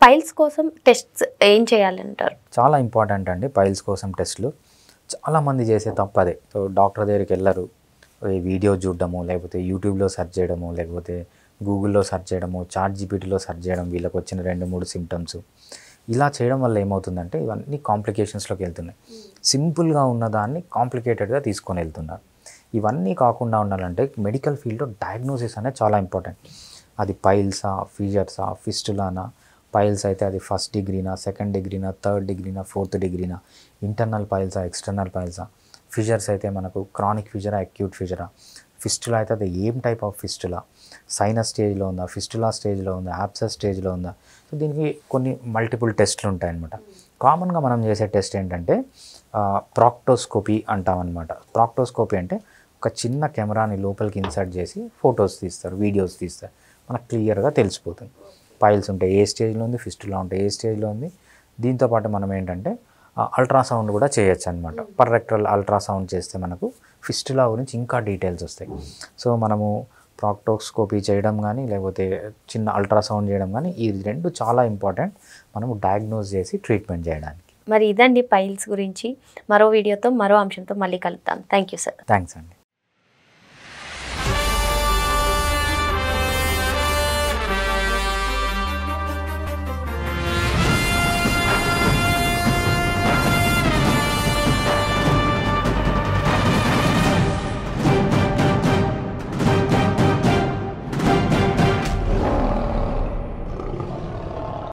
Piles కోసం tests ఏం చేయాలంటారు? చాలా ఇంపార్టెంట్ అండి పైల్స్ కోసం టెస్టులు. చాలామంది చేసే తప్పు అదే. సో డాక్టర్ దగ్గరికి వెళ్ళరు. ఈ వీడియో చూడడము, లేకపోతే యూట్యూబ్లో సెర్చ్ చేయడము, లేకపోతే గూగుల్లో సెర్చ్ చేయడము, చాట్ జీపీటీలో సెర్చ్ చేయడం, వీళ్ళకి వచ్చిన 2-3 సిమ్టమ్స్ ఇలా చేయడం వల్ల ఏమవుతుందంటే ఇవన్నీ కాంప్లికేషన్స్లోకి వెళ్తున్నాయి. సింపుల్గా ఉన్నదాన్ని కాంప్లికేటెడ్గా తీసుకొని వెళ్తున్నారు. ఇవన్నీ కాకుండా ఉండాలంటే మెడికల్ ఫీల్డ్లో డయాగ్నోసిస్ అనేది చాలా ఇంపార్టెంట్. అది పైల్సా, ఫీజర్సా, ఫిస్టులానా, పైల్స్ అయితే అది ఫస్ట్ డిగ్రీనా, సెకండ్ డిగ్రీనా, థర్డ్ డిగ్రీనా, ఫోర్త్ డిగ్రీనా, ఇంటర్నల్ పైల్సా, ఎక్స్టర్నల్ పైల్సా, ఫిషర్స్ అయితే మనకు క్రానిక్ ఫిషరా, అక్యూట్ ఫిషరా, ఫిస్టులా అయితే అది ఏం టైప్ ఆఫ్ ఫిస్టులా, సైనస్ స్టేజ్లో ఉందా, ఫిస్టులా స్టేజ్లో ఉందా, యాప్సస్ స్టేజ్లో ఉందా. సో దీనికి కొన్ని మల్టిపుల్ టెస్ట్లు ఉంటాయన్నమాట. కామన్గా మనం చేసే టెస్ట్ ఏంటంటే ప్రాక్టోస్కోపీ అంటామన్నమాట. ప్రాక్టోస్కోపీ అంటే ఒక చిన్న కెమెరాని లోపలికి ఇన్సర్ట్ చేసి ఫొటోస్ తీస్తారు, వీడియోస్ తీస్తారు, మనకు క్లియర్గా తెలిసిపోతుంది పైల్స్ ఉంటే ఏ స్టేజ్లో ఉంది, ఫిస్టులా ఉంటే ఏ స్టేజ్లో ఉంది. దీంతోపాటు మనం ఏంటంటే అల్ట్రాసౌండ్ కూడా చేయొచ్చు అనమాట. పర్రెక్టల్ అల్ట్రాసౌండ్ చేస్తే మనకు ఫిస్టులా గురించి ఇంకా డీటెయిల్స్ వస్తాయి. సో మనము ప్రాక్టోస్కోపీ చేయడం కానీ లేకపోతే చిన్న అల్ట్రాసౌండ్ చేయడం కానీ ఈ రెండు చాలా ఇంపార్టెంట్ మనము డయాగ్నోస్ చేసి ట్రీట్మెంట్ చేయడానికి. మరి ఇదండి పైల్స్ గురించి. మరో వీడియోతో మరో అంశంతో మళ్ళీ కలుద్దాం. Thank you sir. థ్యాంక్స్ అండి.